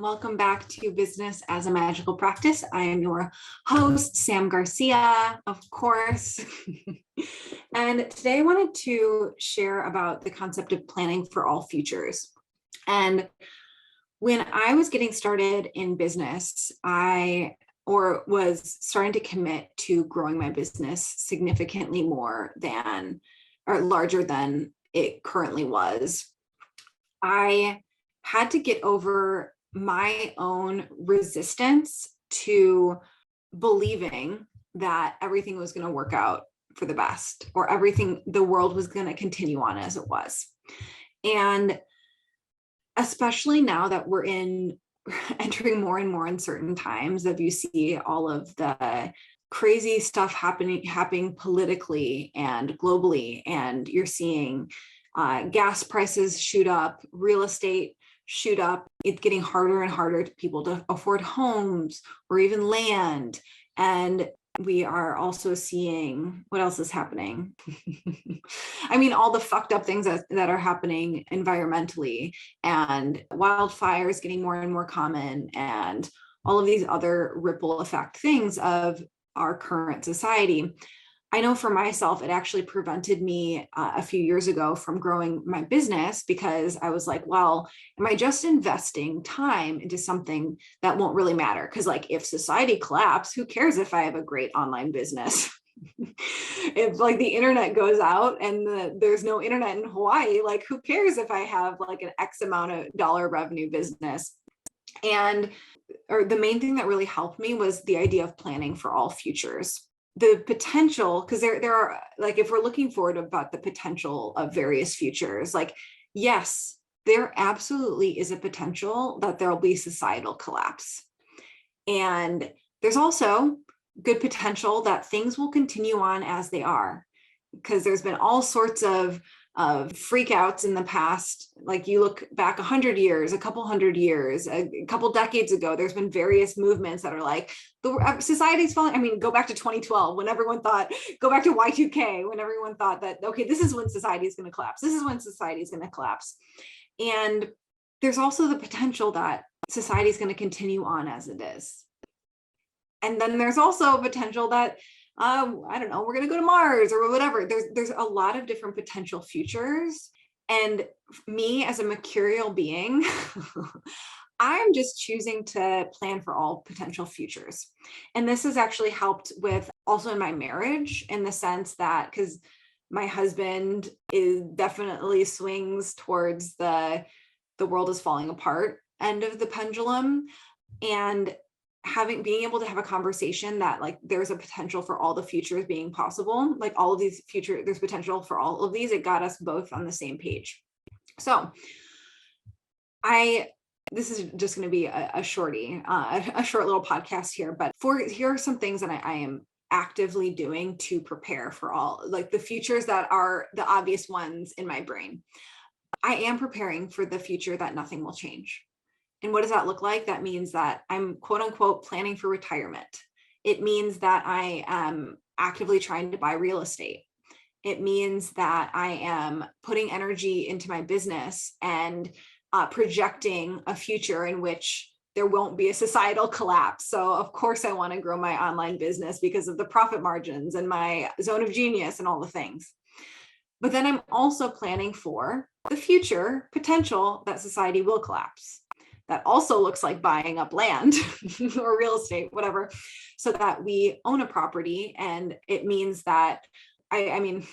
Welcome back to Business as a Magical Practice. I am your host, Sam Garcia, of course. And today I wanted to share about the concept of planning for all futures. And when I was getting started in business, was starting to commit to growing my business significantly more than, or larger than it currently was. I had to get over my own resistance to believing that everything was going to work out for the best, or the world was going to continue on as it was. And especially now that we're entering more and more uncertain times, you see all of the crazy stuff happening politically and globally, and you're seeing gas prices shoot up, real estate shoot up. It's getting harder and harder for people to afford homes or even land. And we are also seeing what else is happening. I mean, all the fucked up things that are happening environmentally, and wildfires getting more and more common, and all of these other ripple effect things of our current society. I know for myself, it actually prevented me a few years ago from growing my business, because I was like, well, am I just investing time into something that won't really matter? Because if society collapses, who cares if I have a great online business? If the internet goes out and there's no internet in Hawaii, who cares if I have an X amount of dollar revenue business? Or the main thing that really helped me was the idea of planning for all futures. The potential, because there are, if we're looking forward about the potential of various futures, yes, there absolutely is a potential that there'll be societal collapse. And there's also good potential that things will continue on as they are, because there's been all sorts of freakouts in the past. You look back 100 years, a couple hundred years, a couple decades ago, there's been various movements that are the society's falling. I mean, go back to 2012 when everyone thought, go back to Y2K when everyone thought that, okay, this is when society is going to collapse. This is when society is going to collapse. And there's also the potential that society is going to continue on as it is. And then there's also a potential that I don't know, we're going to go to Mars or whatever. There's a lot of different potential futures. And me as a mercurial being, I'm just choosing to plan for all potential futures. And this has actually helped with also in my marriage, in the sense that, because my husband definitely swings towards the world is falling apart end of the pendulum. And being able to have a conversation that there's a potential for all the futures being possible, all of these there's potential for all of these. It got us both on the same page. So this is just going to be a short little podcast here, but here are some things that I am actively doing to prepare for all the futures that are the obvious ones in my brain. I am preparing for the future that nothing will change. And what does that look like? That means that I'm quote unquote planning for retirement. It means that I am actively trying to buy real estate. It means that I am putting energy into my business and projecting a future in which there won't be a societal collapse. So of course I want to grow my online business because of the profit margins and my zone of genius and all the things. But then I'm also planning for the future potential that society will collapse. That also looks like buying up land or real estate, whatever, so that we own a property. And it means that, I mean,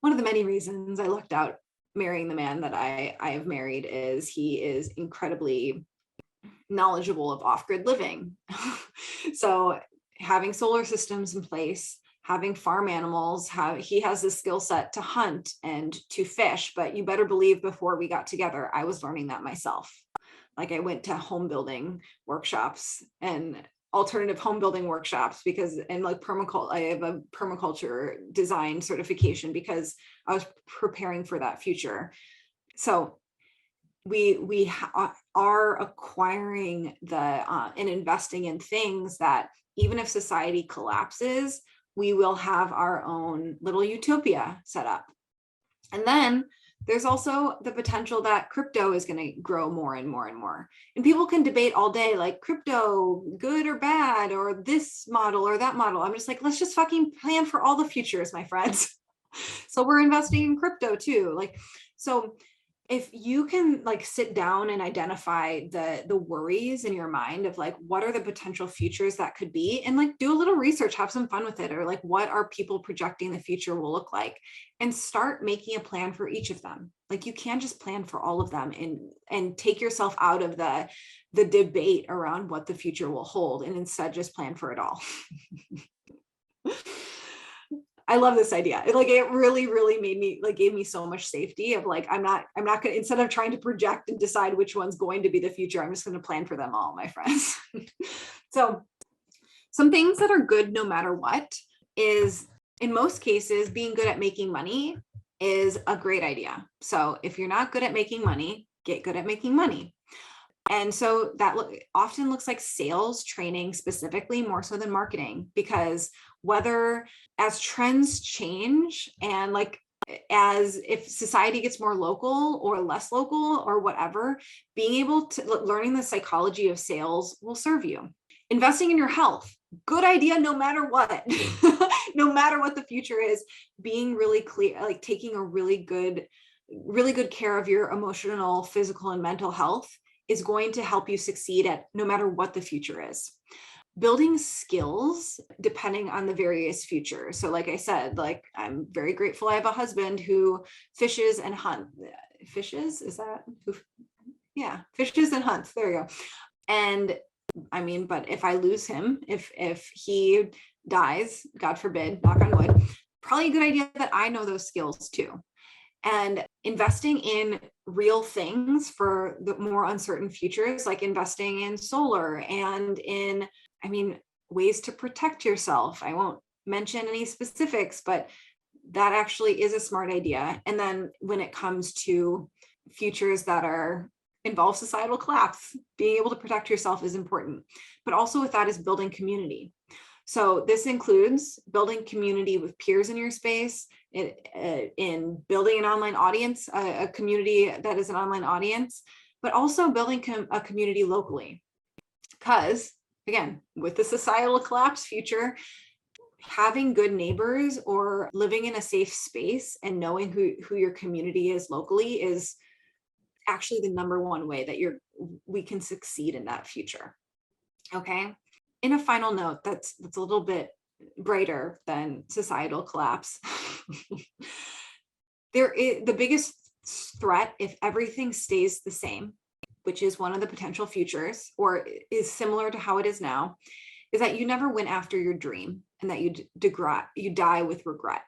one of the many reasons I lucked out marrying the man that I have married is he is incredibly knowledgeable of off-grid living. So having solar systems in place, having farm animals, he has the skill set to hunt and to fish. But you better believe before we got together, I was learning that myself. I went to home building workshops and alternative home building workshops I have a permaculture design certification because I was preparing for that future. So we are acquiring and investing in things that even if society collapses, we will have our own little utopia set up. And then there's also the potential that crypto is going to grow more and more and more. And people can debate all day, like crypto, good or bad, or this model or that model. I'm just like, let's just fucking plan for all the futures, my friends. So we're investing in crypto too. Like, so if you can like sit down and identify the worries in your mind of like, what are the potential futures that could be, and like do a little research, have some fun with it, or like, what are people projecting the future will look like, and start making a plan for each of them. Like, you can't just plan for all of them and take yourself out of the debate around what the future will hold, and instead just plan for it all. I love this idea. It really, really made me gave me so much safety of like, I'm not going to, instead of trying to project and decide which one's going to be the future, I'm just going to plan for them all, my friends. So some things that are good no matter what is, in most cases, being good at making money is a great idea. So if you're not good at making money, get good at making money. And so that often looks like sales training, specifically, more so than marketing, because whether as trends change and like as if society gets more local or less local or whatever, being able to learning the psychology of sales will serve you. Investing in your health, good idea no matter what. No matter what the future is, being really clear, like taking a really good care of your emotional, physical, and mental health is going to help you succeed at no matter what the future is. Building skills depending on the various futures. So like I said, like I'm very grateful I have a husband who fishes and hunts. Fishes, is that? Yeah, fishes and hunts. There you go. And I mean, but if I lose him, if he dies, God forbid, knock on wood, probably a good idea that I know those skills too. And investing in real things for the more uncertain futures, like investing in solar and in, I mean, ways to protect yourself. I won't mention any specifics, but that actually is a smart idea. And then when it comes to futures that involve societal collapse, being able to protect yourself is important. But also with that is building community. So this includes building community with peers in your space, in building an online audience, a community that is an online audience, but also building a community locally. Because again, with the societal collapse future, having good neighbors or living in a safe space and knowing who your community is locally is actually the number one way that we can succeed in that future. Okay. In a final note, that's a little bit brighter than societal collapse. The biggest threat, if everything stays the same, which is one of the potential futures, or is similar to how it is now, is that you never went after your dream and that you die with regret.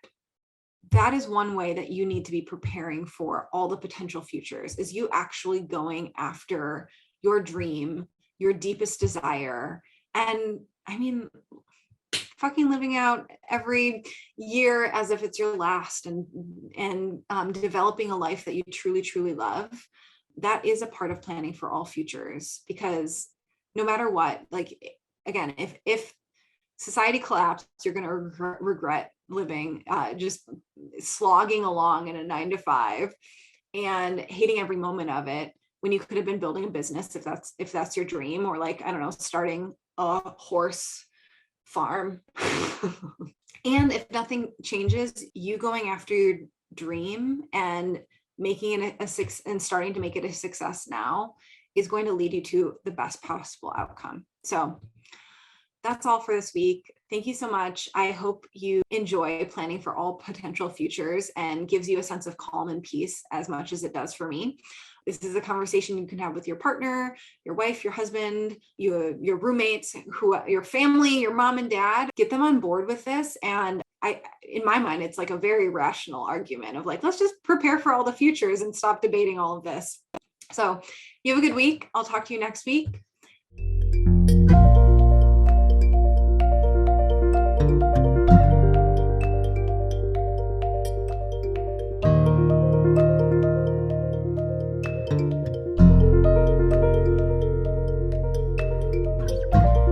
That is one way that you need to be preparing for all the potential futures, is you actually going after your dream, your deepest desire. And I mean, fucking living out every year as if it's your last, and developing a life that you truly, truly love. That is a part of planning for all futures, because no matter what, like, again, if society collapsed, you're going to regret living, just slogging along in a 9-to-5 and hating every moment of it, when you could have been building a business, if that's your dream, or like, I don't know, starting a horse farm. And if nothing changes, you going after your dream and making it and starting to make it a success now is going to lead you to the best possible outcome. So that's all for this week. Thank you so much. I hope you enjoy planning for all potential futures and gives you a sense of calm and peace as much as it does for me. This is a conversation you can have with your partner, your wife, your husband, your roommates, your family, your mom and dad. Get them on board with this. And in my mind, it's like a very rational argument of like, let's just prepare for all the futures and stop debating all of this. So you have a good week. I'll talk to you next week.